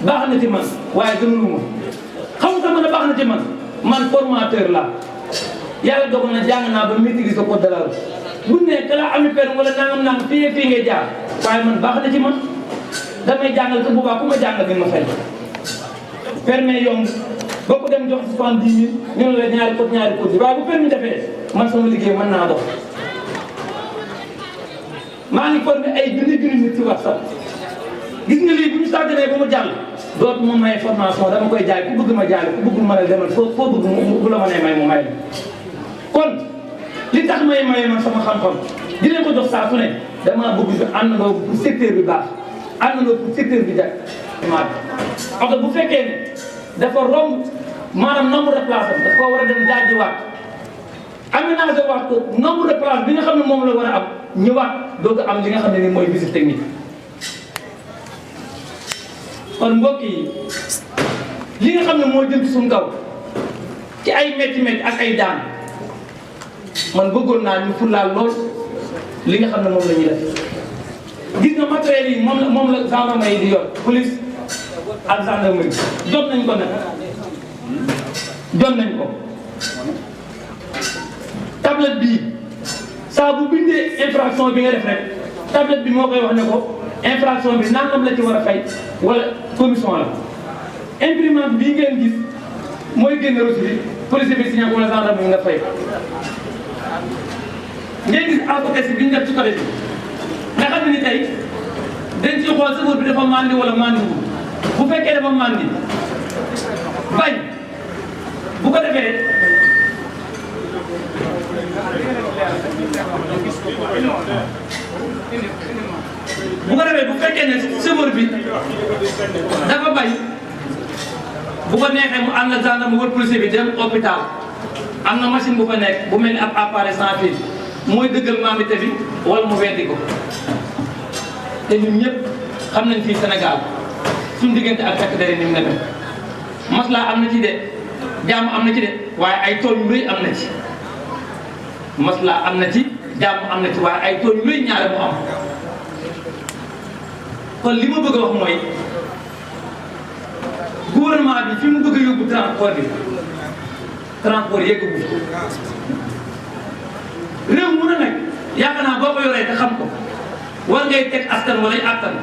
baax na ci man waaye gënulu ma xam nga man a baax na ci man formateur la yàlla dogal na jàng naa ba maîtriser ko code de la route buñ ne que la ami permis wala nangam fii ngay jaar waaye man baax na ci man damay jàngal te bu baax ku ma jàngal ngeen ma fay permis yomb boo ko dem jox 70 000 ñu ne la ñaari code waaye bu permis defee man sama liggéey mën naa dox maa ngi formé ay junni nit ci WhatsApp gis nga lii bu ñu sàgganee ba mu jàll dootu ma may formation dama koy jaay ku bëgg ma jaay ku bëggul ma ne demal foo bëgg bu la ma nee may mu may kon li tax may man sama xam-xam di leen ko jox saa su ne damaa bëgg ñu àndandoo pour secteur bi baax àndandoo pour secteur bi jag oto bu fekkee ne dafa romb maanaam nombre de place am daf koo war a dem jaajiwaat aménagé waat ko nombre de place bi nga xam ne moom la war a am ñëwaat doog a am li nga xam ne ni mooy visite technique kon mbokk yi li nga xam ne moo jëm ci suñu kaw ci ay métti ak ay daan man bëggoon naa ñu fulaal lool li nga xam ne moom la ñuy def gis nga matériel yi moom la gendarmerie yi di yor police ak gendarmerie jot nañ ko nag jot nañ ko tablette bii saa bu bindee infraction bi nga def rek tablette bi moo koy wax ne ko infraction bi nangam la ci war a fay wala commission la imprimante bii ngeen gis mooy génn reçu bi police bi signé wala gendarmerie nga fay ngeen gis alcotest bi ñu def ci côté bi nga xam ne ni tey dañ ci xool chauffeur bi dafa mandi wala mandiwul bu fekkee dafa mandi bañ bu ko defee bu fekkee ne chauffeur bi dafa bañ bu ko neexee mu ànd na gendarme wala policier bi dem hôpital am na machine bu fa nekk bu mel ni ab appareil sans fil mooy dëggal mandité bi wala mu weddi ko te ñun ñëpp xam nañ fii Sénégal suñu diggante ak takk der ni mu demee maslaa am na ci de jàmm am na ci de waaye ay tool yu rëy am na ci maslaa am na ci jàmm am na ci waaye ay tool yu rëy ñaare mu am kon li ma bëgg a wax mooy gouvernement bi fi mu bëgg a yóbbu transport yeggagu réew mu ne nag yaakaar naa boo ko yoree te xam ko war ngay teg askan wala askan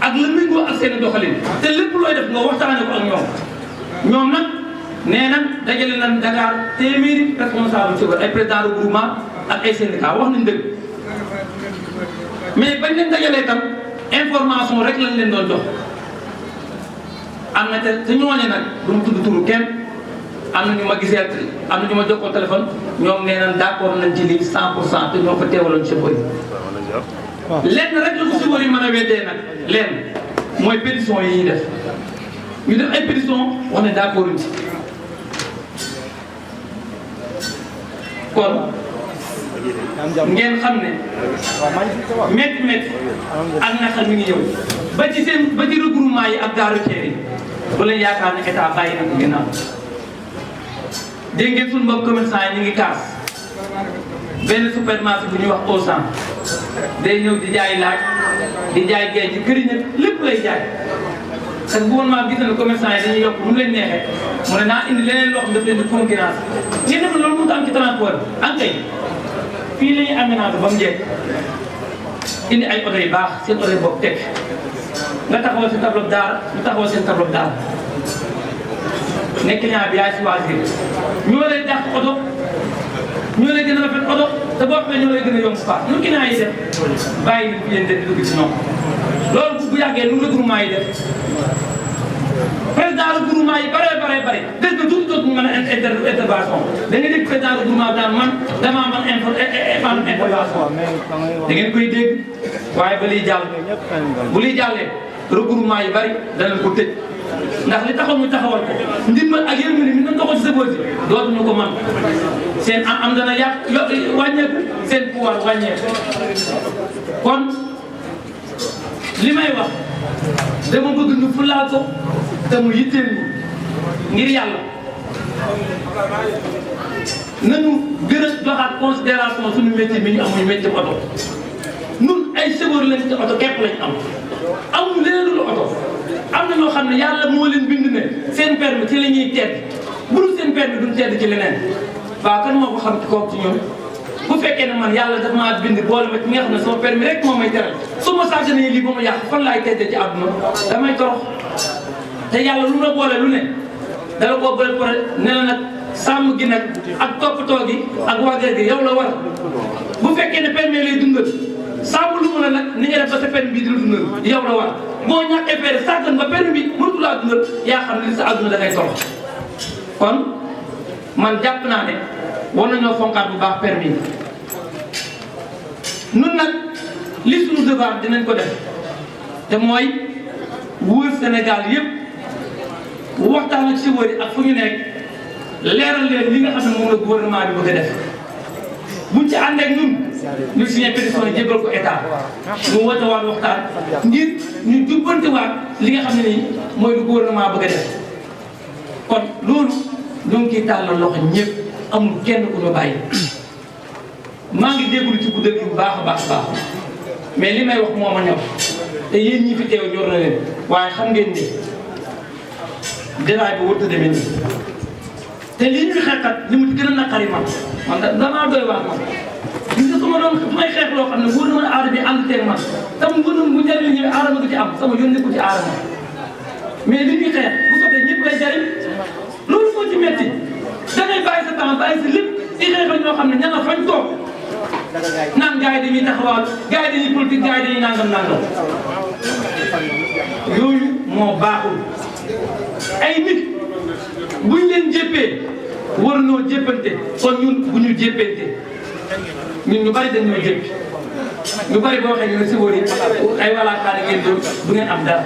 ak la méngoo ak seen doxalin te lépp looy def nga waxtaane ko ak ñoom nag nee nan dajale nan Dakar téeméeri responsable ci ay président de groupement ak ay syndicat wax nañ dëgg mais bañ leen dajalee tam information rek lañ leen doon jox am na te ñooñe nag du mu tudd turu kenn am na ñu ma gisee am na ñu ma jokkoo téléphone ñoom nee nañ d'accord nañ ci lii 100% te ñoo fa teewaloon chauffeur yi lenn rek la ko chauffeur yi mën a weddee nag lenn mooy pétition yi ñuy def ñu def ay pétition wax ne d'accord ci kon ngeen xam ne métti ak naqar mi ngi ñëw ba ci regroupement yi ak gare routière yi bu leen yaakaar ne état bàyyi na ko ginnaaw dégg ngeen suñu mbokk commerçant yi ñu ngi kaas benn supermarché bu ñuy wax Auchan day ñëw di jaay laaj di jaay géej gi këriñ ak lépp lay jaay parce que gouvernement bi gis na ne commerçant yi dañuy yokk mu leen neexee mu ne naa indi leneen loo xam daf leen di concurrence ngeen def loolu mënut a am ci transport bi en kay fii la ñuy aménagé ba mu jeex indi ay oto yu baax seen oto yi bopp teg nga taxawal si tableau daara ñu taxawal seen tableau daara ne client bi yaay choisir ñoo lay dàq oto ñoo lay gën a rafet oto te boo xamee ñoo lay gën a yomb paas ñu client yi def bàyyi nit ñi di dugg si ñoom loolu bu yàggee nu regroupement yi def président regroupement yi bare des na tuuti dootuñu mën a intervention da nga dégg président regroupement daan man damaa man intervention da ngeen koy dégg waaye ba liy jàll bu liy jàllee regroupement yi bari danañ ko tëj ndax li taxaw ñu taxawal ko ndimbal ak yërmande mi nañ doxal ci sa booti dootuñu ko man seen am dana yàq wàññeeku seen pouvoir wàññeeku kon li may wax dama bëgg ñu fulaal ko te mu yitteel ñu ngir yàlla nañu gën a joxaat considération suñu métier mi ñu amuñu métier oto nun ay chauffeur lañ ci oto képp lañ am amuñu leneen lu oto am na na ñoo xam ne yàlla moo leen bind ne seen permis ci la ñuy tedd bu dul seen permis duñ tedd ci leneen waaw kan moo ko xam ci kooku ci ñoom bu fekkee ne man yàlla dafa maa bind boole ma ci nga xam ne sama permis rek moo may teral su ma sàgganee lii ba ma yàq fan laay teddee ci àdduna damay torox te yàlla lu la boole lu ne dala koo boole pare ne la nag sàmm gi nag ak toppatoo gi ak wàggal gi yow la war bu fekkee ne permis lay dundal sàmm lu mu la nag ni nga def ba sa permis bi di la dundal yow la war boo ñàkkee pere sàggan ba permis bi mënatu laa dundal yaa xam ne li sa àdduna da ngay torox kon man jàpp naa ne war nañoo fonkaat bu baax permis yi nun nag li suñu devoir dinañ ko def te mooy wër Sénégal yëpp waxtaan ak chauffeur yi ak fu ñu nekk leeral leen li nga xam ne moom la gouvernement bi bëgg a def buñ ci ànd ak ñun ñu signé pétition yi jébbal ko état mu woote waat waxtaan ngir ñu jubbante waat li nga xam ne nii mooy lu gouvernement bëgg a def kon loolu ñoo ngi ciy tàllal loxo ñëpp amul kenn ku ñu bàyyi maa ngi déglu ci guddal gi bu baax a baax mais li may wax moo ma ñor te yéen ñi fi teew ñor na leen waaye xam ngeen ni détail bi warut a demee nii te lii ñuy xeexat li mu ci gën a naqari man danaa doy waar man gis nga su ma doon may xeex loo xam ne wóor na ma aadama bi ànd teeg man tam wóor na bu njëriñ li ñëwee aadama du ci am sama yoon nekku ci aadama mais li ñuy xeex bu sottee ñëpp lay jariñ loolu moo ci metti da ngay bàyyi sa temps bàyyi sa lépp di xeexal ñoo xam ne ña nga fañ toog naan gars yi dañuy taxawal gars yi dañuy politique gars yi dañuy nangam yooyu moo baaxul ay nit buñ leen jéppee war noo jéppante kon ñun bu ñu jéppante ñun ñu bari dañ ñoo jéppi ñu bari boo waxee ñu ne si wóor yi ay walaakaane ngeen doon du ngeen am dara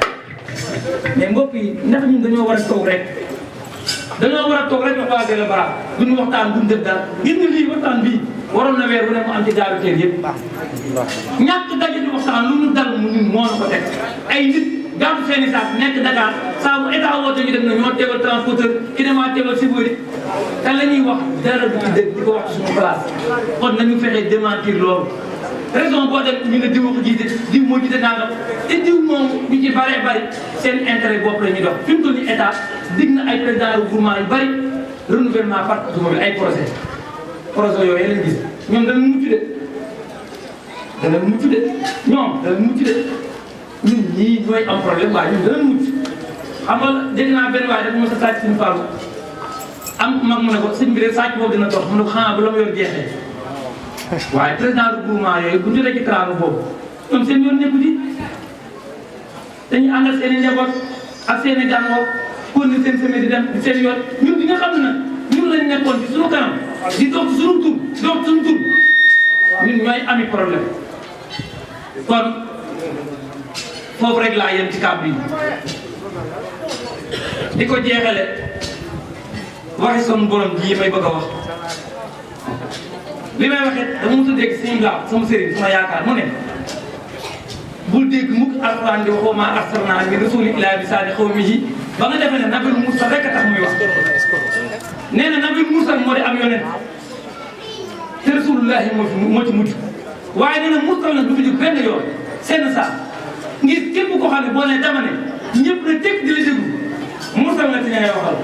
mais mbokk yi ndax ñun dañoo war a toog rek wax waa Della Bara duñu waxtaan duñu def dara gis nga lii waxtaan bii waroon na weer bu ne mu am ci gaaru teer yëpp ñàkk daje di waxtaan lu ñu dal mu ñun moo na ko teg ay nit gàddu seen i saak nekk Dakar saa bu état woote ñu dem na ñoo teewal transporteur ki demaa teewal chauffeur yi te la ñuy wax dara du ci dëgg di ko wax ci suñu place kon nañu fexee démentir loolu raison boo dem ñu ne diw ko jiite diw moo jiite nangam te diw moom ñu ci bëree bëri seen intérêt bopp la ñuy dox fi mu toll nii état dig na ay président regroupement yu bëri renouvellement parc automobile ay projet yooyu lañ gis ñoom danañ mucc de ñoom danañ mucc de ñun ñii ñooy am problème waaye ñun danañ mucc xam nga dégg naa benn waaye dafa mos a sàcc suñu faalu am mag mu ne ko sëñ bi de sàcc boobu dina tox mu ne ko xanaa bu la ma yor jeexee waaye président regroupement yooyu bu ñu jotee ci travaux boobu ñoom seen yoon nekku ci dañuy àndal seen i njaboot ak seen i gàngoor kon ni seen semaine di dem di seen yoon ñun di nga xam ne nag ñun lañ nekkoon ci suñu kanam di dox ci suñu tur di dox ci suñu tur ñun ñooy ami problème kon foofu rek laa yem ci kàddu yi di ko jeexale waxi son borom ji may bëgg a wax li may waxee dama mos a dégg suñu laaw sama sëriñ sama yaakaar mu ne bul dégg mukk alxuraan di waxoo maa arsalnaa min rasuulin illaa bisaani qawmihi ba nga defee ne nabil mursal rek a tax muy wax nee na nabil mursal moo di am yonent te rasulullahi moo ci mujj waaye nee na mursal nag du fi jóg benn yoon seen saa ngir képp koo xam ne boo nee dama ne ñëpp na teg di la déglu mursal nga ci ña ngay waxal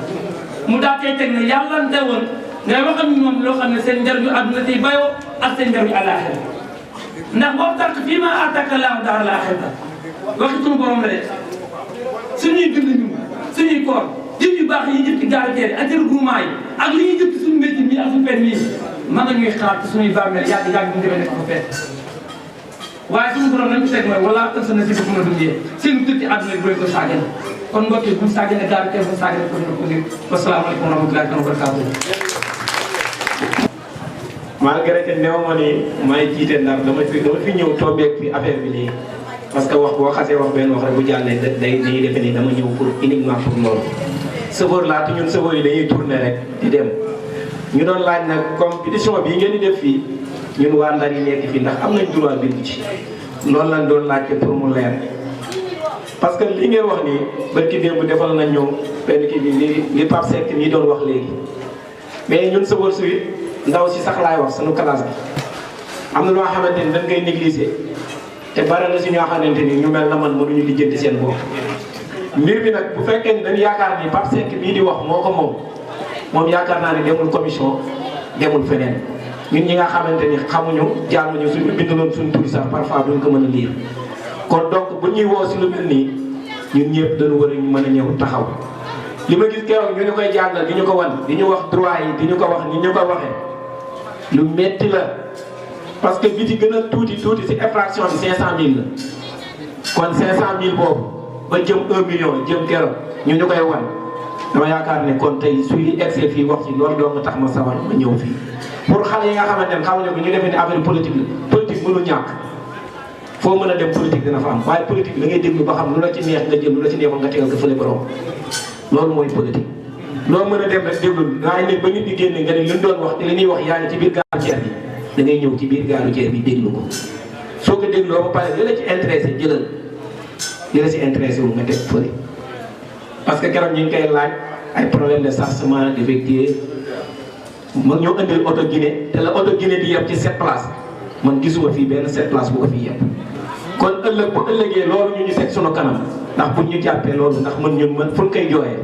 mu daa tey teg ne yàlla ndewoon ngay waxal ñoom loo xam ne seen njariñu àdduna tey bayoo ak seen njariñu àllaaxira ndax boobu tànk fii ma attaque laahu daara laaxira waxi suñu borom la de suñuy dund ñu suñuy koor jëf yu baax yi jëf ci gaaru teer yi ak ci regroupement yi ak li ñuy jëf ci suñu métier mi ak suñu permis yi ma nga ñuy xaar ci suñuy bàmmeel yàgg bu ñu demee ne ko fa fekk waaye suñu borom lañ ci teg mooy wala ëpp na si bu mën a dundee seen tëj ci àdduna bi bu leen ko sàggane kon mbokk yi bu ñu sàggane gaaru teer bu ñu sàggane ko dina ko ndir wasalaamaaleykum wa rahmatullahi wa barakatuh malgré que néew ma ni may jiite ndax dama fi ñëw tombeek fi affaire bi nii parce que wax boo xasee wax benn wax rek bu jàllee dañuy defe ni dama ñëw pour uniquement pour loolu. chauffeur laa te ñun chauffeur yi dañuy tourner rek di dem ñu doon laaj nag compétition bii ngeen di def fii ñun waa Ndar yi nekk fii ndax am nañ droit bindu ci loolu lañ doon laajte pour mu leer. parce que li ngeen wax nii barki démb defal nañ ñëw benn kii bi li Pape Seck nii doon wax léegi mais ñun chauffeur si ndaw si sax laay wax sunu classe bi am na loo xamante ni dañ koy négliger te bari na si ñoo xamante ni ñu mel na man mënuñu lijjanti seen bopp mbir mi nag bu fekkee ni dañu yaakaar ni Pape Seck bii di wax moo ko moom yaakaar naa ne demul commission demul feneen ñun ñi nga xamante ni xamuñu jànguñu suñu bindaloon suñu tur sax parfois duñ ko mën a lire kon donc bu ñuy woo si lu mel nii ñun ñëpp dañu war a ñu mën a ñëw taxaw li ma gis keroog ñu koy jàngal di ñu ko wan di ñu wax droit yi di ñu ko wax ni ñu ko waxee lu metti la parce que bi ci gën a tuuti si infraction bi 500000 la kon 500000 boobu ba jëm 1 million jëm keroog ñu koy wan dama yaakaar ne kon tey suy egsee fii wax ci loolu doo nga tax ma sawar ma ñëw fii pour xale yi nga xamante ne xamuñu ko ñu defee ne affaire politique la politique mënul ñàkk foo mën a dem politique dina fa am waaye politique da ngay déglu ba xam lu la ci neex nga jël lu la ci neexoon nga tegal ko fële borom loolu mooy politique. loo mën a dem rek déglu waaye nit ba nit di génne nga ne li ñu doon wax te li ñuy wax yaa ngi ci biir gaalu ceer bi da ngay ñëw ci biir gaalu ceer bi déglu ko soo ko dégloo ba pare li la ci intéressé jëlal li la ci intéressé wu nga teg fële parce que keroog ñu ngi koy laaj ay problème de chargement d'effectif mag ñoo indil oto Guinée te la oto Guinée di yeb ci 7 places man gisuma fii benn 7 places bu ko fii yeb kon ëllëg bu ëllëgee loolu ñu teg sunu kanam ndax buñ ñu jàppee loolu ndax mën fu ñu koy jooyee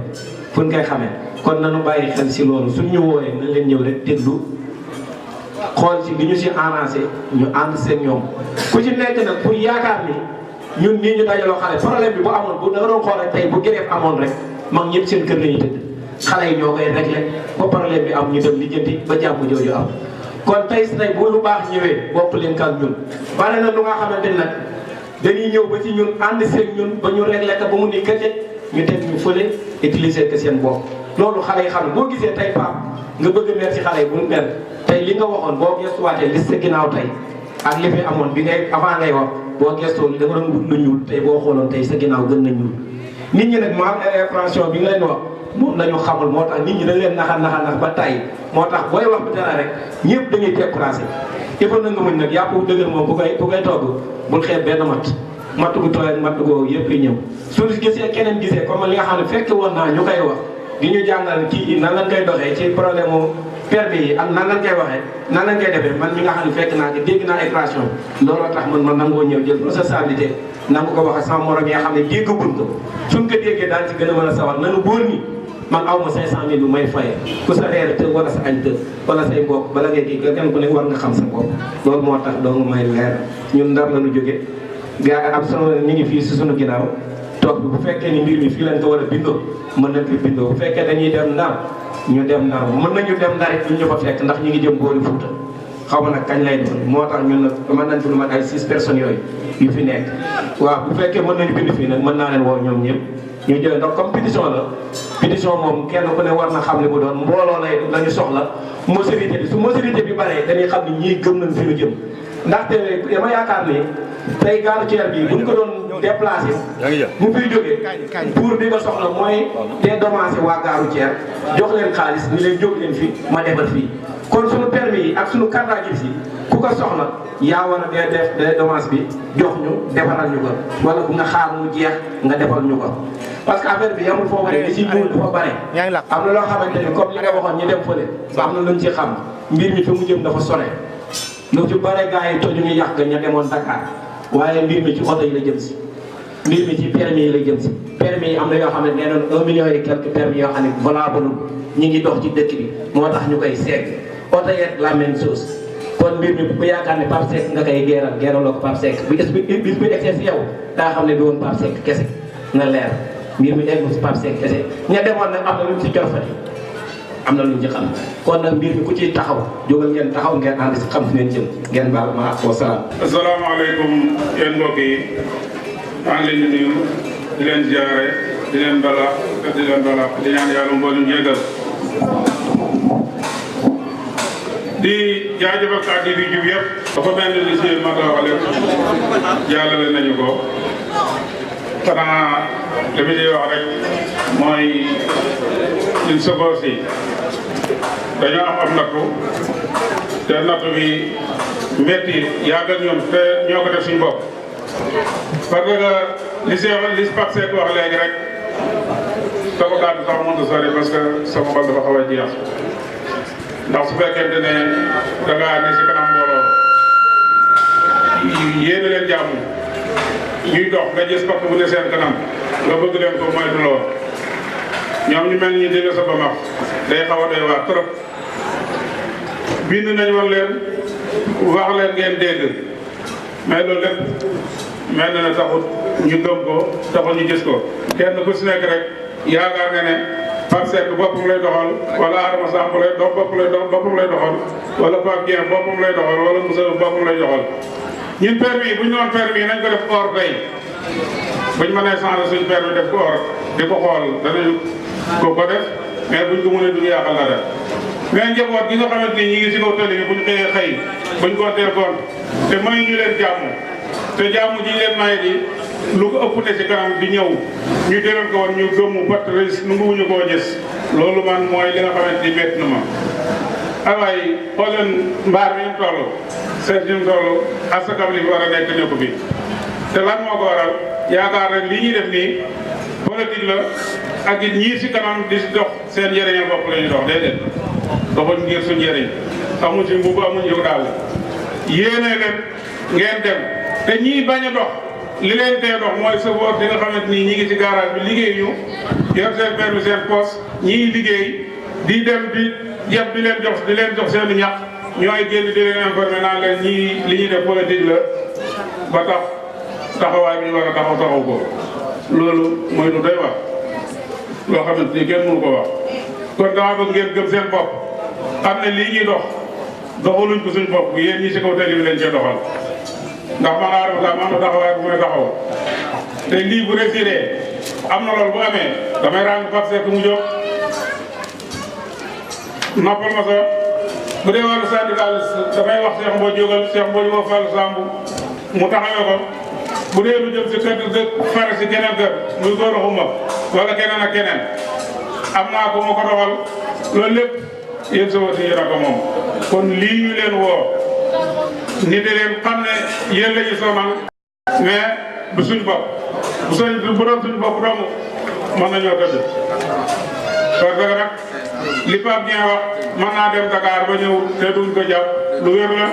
fu ñu koy xamee kon nañu bàyyi xel si loolu suñ ñu wooyee nañ leen ñëw rek déglu xool si li ñu si arrangé ñu ànd seen ñoom ku ci nekk nag pour yaakaar ni ñun nii ñu dajaloo xale problème bi bu amoon bu da nga doon xool rek tey bu grève amoon rek mag ñëpp seen kër lañuy tëdd xale yi ñoo koy réglé ba problème bi am ñu dem lijjanti ba jàmm jooju am kon tey si tey bu lu baax ñëwee bokk leen ak ñun bare na lu nga xamante ni nag dañuy ñëw ba ci ñun ànd seen ñun ba ñu réglé ko ba mu ni këcc ñu teg ñu fële utiliser que seen bopp loolu xale yi xam ne boo gisee tey Pape nga bëgg a mer ci xale yi bu mer tey li nga waxoon boo gestuwaatee li sa ginnaaw tey ak li fi amoon bi ngay avant ngay wax boo gestoo da nga doon wut lu ñuul tey boo xooloon tey sa ginnaaw gën na ñuul nit ñi nag ma infraction bi nga leen wax moom la ñu xamul moo tax nit ñi dañ leen naxa ba tàyyi moo tax booy wax bi dara rek ñëpp dañuy découragé il faut na nga muñ nag yàpp dëgër moom bu koy togg bul xeeb benn matt gu tooy ak matt googu yëpp yi ñëw suñu gisee keneen gisee comme li nga xam ne fekk woon naa ñu koy wax di ñu jàngal kii nan lañ koy doxee ci problème mu permis yi ak nan lañ koy waxee nan lañ koy defee man mi nga xam ne fekk naa ko dégg naa infraction looloo tax man nangoo ñëw jël responsabilité nangu ko waxee sama morom yi nga xam ne déggaguñ ko suñ ko déggee daal ci gën a mën a sawar nanu góor ñi man aw ma 500000 bu may faye ku sa reer te wala sa añ te wala say mbokk bala ngay kii kenn ku ne war nga xam sa bopp loolu moo tax doo may leer ñun Ndar la ñu jóge gaa am solo ñu ngi fii si sunu ginnaaw toog bi bu fekkee ni mbir mi fii lañ ko war a bindoo mën nañ ko bindoo bu fekkee dañuy dem Ndar ñu dem Ndar mën nañu dem Ndar it ñu fa fekk ndax ñu ngi jëm boori Fuuta xaw ma nag kañ lay doon moo tax ñun nag mën nañ fi lu mat ay 6 personnes yooyu yu fi nekk waaw bu fekkee mën nañu bind fii nag mën naa leen woo ñoom ñëpp ñu jël ndax comme pétition la pétition moom kenn ku ne war na xam ne bu doon mbooloo la ñu soxla majorité bi su majorité bi baree dañuy xam ne ñii gëm nañ fi ñu jëm ndaxte dama yaakaar ni tey gaalu ceer bi bu ñu ko doon déplacé mu fiy jógee pour bi nga soxla mooy dédommager waa gaalu ceer jox leen xaalis ni leen jóg leen fi ma defal fii kon suñu permis yi ak suñu carte grise yi ku ko soxla yaa war a def dédommage bi jox ñu defaral ñu ko wala bu nga xaar mu jeex nga defal ñu ko parce que affaire bi yamul foofu rek li si ñuul dafa bare am na loo xamante ni comme li nga waxoon ñu dem fële am na luñ ci xam mbir mi fi mu jëm dafa sone lu ci bare gars yi toju ñu yàq ña demoon Dakar waaye mbir mi ci oto yi la jëm si mbir mi ci permis yi la jëm si permis yi am na yoo xam ne nee noon 1 million et quelques permis yoo xam ne valable ñu ngi dox ci dëkk bi moo tax ñu koy segg oto yeeg la même chose kon mbir mi bu yaakaar ne Pape Seck nga koy geeraloo ko Pape Seck bis bu egsee si yow daa xam ne du woon Pape Seck kese na leer mbir mi egg si Pape Seck kese ña demoon nag am na luñ si corfati am na luñ ci xam kon nag mbir mi ku ciy taxaw jógal ngeen taxaw ngeen ànd si xam fi ngeen jëm ngeen baal ma wa salaam. asalaamaaleykum yéen mbokk yi maa ngi leen di nuyu di leen ziare di leen bala di leen bala di ñaan yàlla mboolem yéegal di jaajëfal kàddu yi jub yëpp. dafa mel ni li si Mata wax lépp jàllale nañu ko xanaa li ma ciy wax rek mooy ñun chauffeur si dañoo am nattu te nattu bi métti yàgg ak ñun te ñoo ko def suñu bopp. parce que li Pape Seck wax léegi rek sama kàddu sax mënut a sori parce que sama xol dafa xaw a jeex ndax su fekkente ne da ngaa ne si kanam mbooloo yéene leen jàmm ñuy dox nga gis parti bu ne seen kanam nga bëgg leen ko moytuloo ñoom ñu mel ni ñu dégg sa ba max day xaw a doy waar trop bind nañ woon leen wax leen ngeen dégg mais loolu lépp mel na ne taxut ñu gëm ko taxut ñu gis ko kenn ku si nekk rek yaakaar nga ne Pape Seck boppam lay doxal wala Adama Samb lay boppam lay doxal wala Pape Dieng boppam lay doxal wala Moussa boppam lay doxal ñun permis bu ñu doon permis nañ ko def or tey buñ mënee changé suñ permis def ko or di ko xool danañ ko def mais buñ ko mënee duñu yàqal la def mais njaboot gi nga xamante ni ñi ngi si kaw tali bi buñ xëyee xëy buñ gontee gont te may ñu leen jàmm te jàmm ji leen maye di lu ko ëpp ne si kanam di ñëw ñu déggoon ko woon ñu gëmmu bat ris nu nguwuñu koo gis loolu man mooy li nga xamante ni bett na ma awaay xool leen mbaar mi ñu toll seet ñu toll asakam li fi war a nekk ñëpp bi te lan moo ko waral yaakaar rek li ñuy def nii politique la ak it ñii si kanam di dox seen njëriñal bopp la ñuy dox déedéet doxuñ ngir suñ njëriñ amuñ si mbubb amuñ yow daal yéene leen ngeen dem te ñii bañ a dox li leen tee dox mooy chauffeur di nga xamante ni ñi ngi ci garage bi liggéey ñu yor seen permis seen poste ñii liggéey di dem di yeb di leen jox seen ñax ñooy génn di leen informé naan leen ñii li ñuy def politique la ba tax taxawaay bi ñu war a taxaw ko loolu mooy lu doy wax loo xamante ni kenn mënu ko wax kon dama bëgg ngeen gëm seen bopp xam ne lii ñuy doxaluñ ko suñ bopp yéen ñi si kaw tali bi lañ cee doxal ndax man Adama Samb am na taxawaay bu muy taxaw te lii bu réussiré am na loolu bu amee damay ràng Pape Seck mu jóg noppal ma sa bu dee wàllu syndicaliste damay wax Cheikh Mbodj jógal Cheikh Mbodj moo Fallou Samb mu taxawee ko bu dee lu jëm si kër dëkk fare si keneen kër muy góor xuma wala keneen ak keneen am naa ko ma ko doxal loolu lépp yéen sama si yéen a ko moom kon lii ñu leen woo nit leen xam ne yéen la ñu sonal mais du suñ bopp bu doon suñ bopp dong mën nañoo tëdd parce que nag li Pape Dieng wax mën naa dem Dakar ba ñëw te duñ ko jàpp lu wér la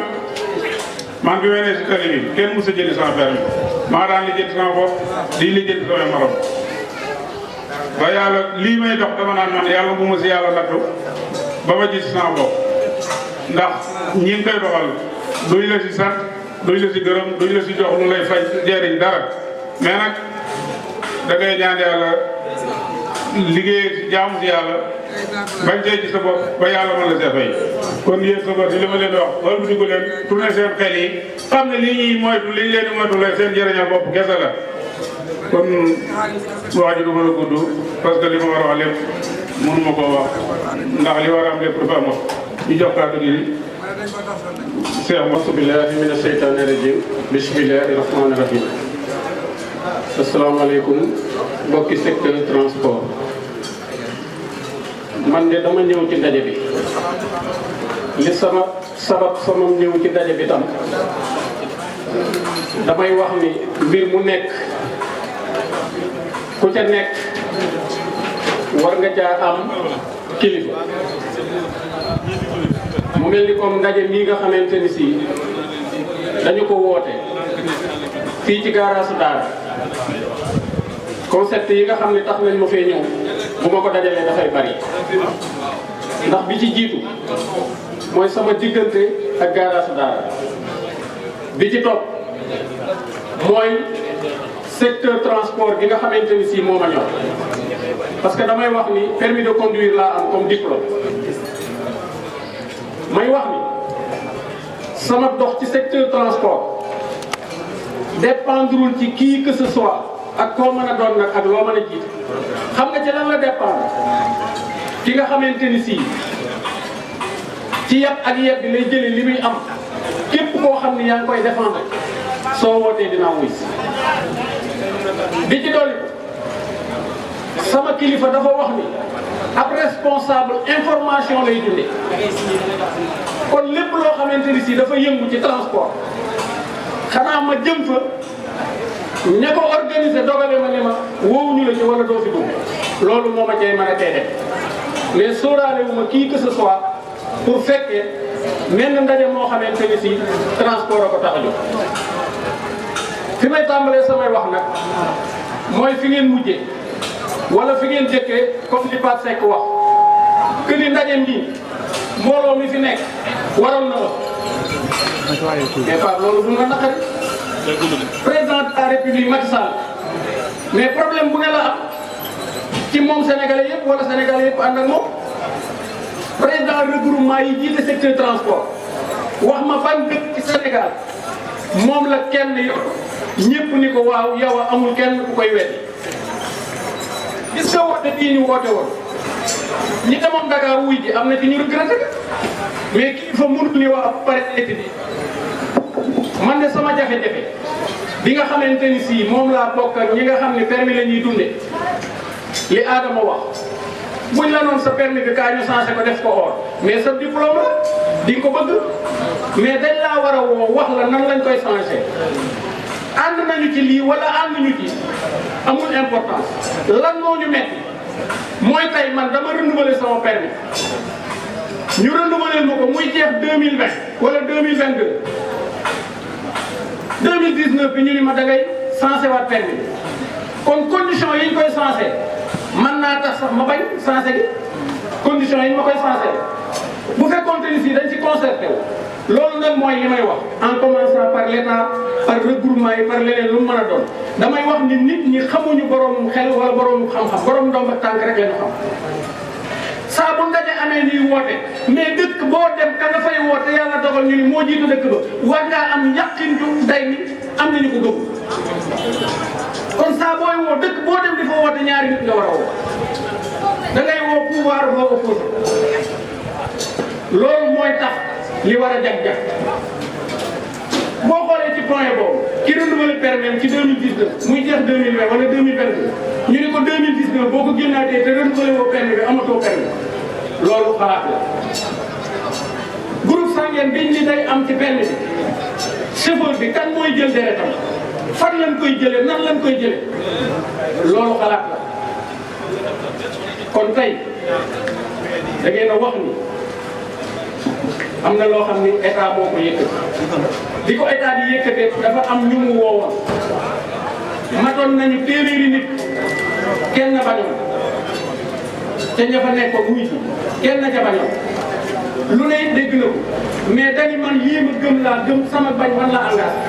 man bi weenee si tali bi kenn mos a jëli sama permis maa daan lijjanti sama bopp di lijjanti sama morom ba yàlla lii may dox dama naan man yàlla bu ma si yàlla nattu ba ma gis sama bopp ndax ñi ngi koy doxal duñ la si sant duñ la si gërëm duñ la si jox lu lay fay jëriñ dara mais nag da ngay ñaan yàlla liggéey si jaamu si yàlla bañ see ci sa bopp ba yàlla mën la see fay kon yéen sa bopp li ma leen di wax wala bu dugg leen tourné seen xel yi xam ne lii ñuy moytu li ñu leen di moytu la seen njëriñal bopp kese la kon wax ji du mën a gudd parce que li ma war a wax lépp mënu ma koo wax ndax li war a am lépp dafa amoon ñu jox kàddu gi Cheikh auzu billahi mina sheytaani rajim bismillahi rahmaani rahim asalaamaaleykum mbokki secteur transport man de dama ñëw ci ndaje bi li sabab sama ñëw ci ndaje bi tam damay wax ni mbir mu nekk ku ca nekk war nga caa am kilifa mu mel ni comme ndaje mii nga xamante ni si dañu ko woote fii ci garage Daara concept yi nga xam ne tax nañ ma fee ñëw bu ma ko dajalee dafay bari ndax bi ci jiitu mooy sama diggante ak garage Daara bi ci topp mooy secteur transport gi nga xamante ni si moo ma ñor parce que damay wax ni permis de conduire laa am comme diplôme may wax ni sama dox ci secteur transport dépendrul ci qui que ce soit ak koo mën a doon nag ak loo mën a jiite xam nga ci lan la dépendre ki nga xamante ni si ci yab ak yeb bi lay jëlee li muy am képp koo xam ni yaa ngi koy défendre soo wootee dinaa wuy si bi ci dolli sama kilifa dafa wax ni ab responsable information lay dundee kon lépp loo xamante ni si dafa yëngu ci transport xanaa ma jëm fa ña ko organiser dogale ma ne ma woowuñu la ci wala doo fi dugg loolu moo ma cay mën a tee def mais sóoraale wu ma qui que ce soit pour fekkee mel na ndaje moo xamante ni si transport a ko tax a jóg fi may tàmbalee samay wax nag mooy fi ngeen mujjee wala fi ngeen jëkkee comme li Pape Seck wax que ni ndaje mi mbooloo mi fi nekk waroon na la mais Pape loolu du nga naqari président de la république Macky Sall mais problème bu ne la am ci moom sénégalais yëpp wala sénégalais yëpp ànd ak moom président regroupement yi jiite secteur transport wax ma ban dëkk ci Sénégal moom la kenn yor ñëpp ni ko waaw yow amul kenn ku koy weddi gis nga woote bii ñu woote woon ñi demoon Dakar wuy ji am na ci ñu regretté mais kii fa mënul li wax pare éti bi man de sama jafe-jafe bi nga xamante ni si moom laa bokk ak ñi nga xam ne permis la ñuy dunde li Adama wax buñ la noon sa permis bi kaa ñu changé ko def ko or mais sa diplôme la di nga ko bëgg mais dañ laa war a woo wax la nan lañ koy changé ànd nañu ci lii wala ànduñu ci amul importance lan moo ñu metti mooy tey man dama renouveler sama permis ñu renouveler ma ko muy jeex 2020 wala 2022 2019 bi ñu ni ma dangay changé waat permis kon condition yi ñu koy changé man naa tax sax ma bañ changé gi condition yi ñu ma koy changé bu fekkoon te ni si dañ ci concerté wu loolu nag mooy li may wax en commençant par l'état par regroupement yi par leneen lu mu mën a doon damay wax ni nit ñi xamuñu borom xel wala borom xam-xam borom ndomba tànk rek la ñu xam saa bu ndaje amee ñuy woote mais dëkk boo dem ka nga fay woote yàlla dogal ñu ni moo jiitu dëkk ba war ngaa am yàqin ju day ni am nañu ko gëm kon saa booy woo dëkk boo dem di fa woote ñaari nit nga war a woo da ngay woo pouvoir boo opposé loolu mooy tax li war a jag-jag boo xoolee ci point boobu ki renouvelé permis ci 2019 muy jeex 2020 wala 2022 ñu ne ko 2019 boo ko génnaatee te renouvelé woo permis bi amatoo permis loolu xalaat la groupe sanguin biñ ni day am ci permis bi chauffeur bi kan mooy jël deretam fan lañ koy jëlee nan lañ koy jëlee loolu xalaat la kon tey da ngeen a wax ni am na loo xam ni état moo ko yëkkati di ko état di yëkkatee dafa am ñu mu woowoon matoon nañu téeméeri nit kenn bañoon te ña fa nekk ko muy ci kenn ca bañoon lu ne dégg na ko mais dañu man lii ma gëm laa gëm sama bañ man la engagé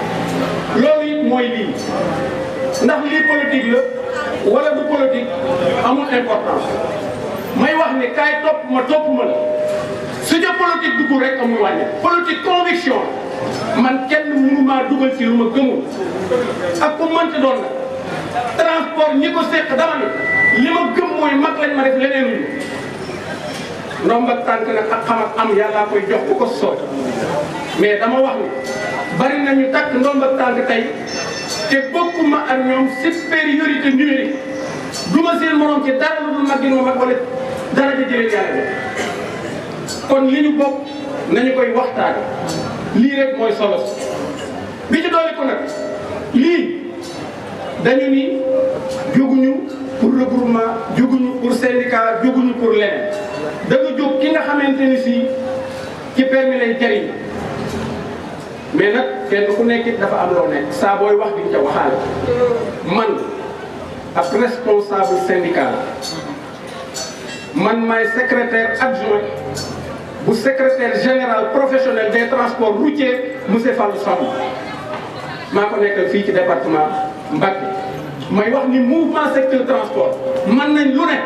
loolu it mooy lii ndax lii politique la wala du politique amul importance may wax ne kaay topp ma la su ca politique dugg rek amul wàññi politique conviction man kenn mënu maa dugal ci lu ma gëmul ak ku mënti doon nag transport ñi ko seq dama ne li ma gëm mooy mag lañ ma def leneen lu ndomb ak tànk nag ak xam ak am yàllaa koy jox ku ko soob mais dama wax ni bari nañu takk ndomb ak tànk tey te bokkuma ak ñoom supériorité numérique du ma seen morom ci dara lu dul mag gi mag wala dara ja jëlee yàlla kon li ñu bokk nañu koy waxtaane lii rek mooy solo bi ci doole ko nag lii dañu ni jóguñu pour regroupement jóguñu pour syndicat jóguñu pour leneen dañu jóg ki nga xamante ni si ci permis lay jariñ mais nag kenn ku nekk dafa am loo nekk saa booy wax di ca waxaale man ab responsable syndical man maay secrétaire adjoint bu secrétaire général professionnel des transports routiers monsieur Fallou Samb maa ko nekkal fii ci département Mbacké may wax ni mouvement secteur transport mën nañ lu ne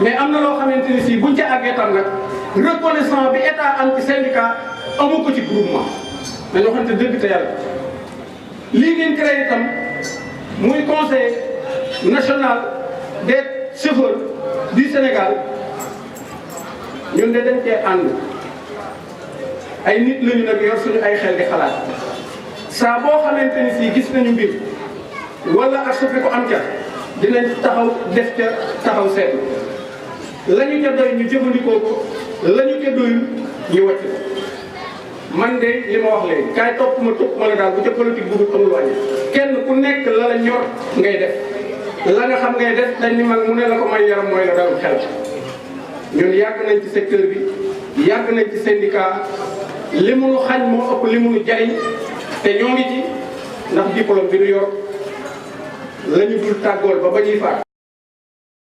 mais am na loo xamante ni si buñ ca àggee tam nag reconnaissant bi état am ci syndicat amu ko ci groupement dañoo xamante dëgg te yàlla lii ngeen créé itam muy conseil national des chauffeurs du Sénégal ñun de dañ cee ànd ay nit lañu nag yor suñu ay xel di xalaat saa boo xamante ni si gis nañu mbir wala ak soppi ko am ca dinañ taxaw def ca taxaw seetlu la ñu ca doy ñu jëfandikoo ko la ñu ca doyul ñu wàcc ko man de li ma wax léegi kaay topp ma la daal bu ca politique bu amul wàññi kenn ku nekk la la ñor ngay def la nga xam ngay def dañ ni mag mu ne la ko may yaram mooy la dalul xel ñun yàgg nañ ci secteur bi yàgg nañ ci syndicat li mu nu xañ moo ëpp li mu nu jariñ te ñoo ngi ci ndax diplôme bi nu yor la ñu dul tàggool ba ñuy faat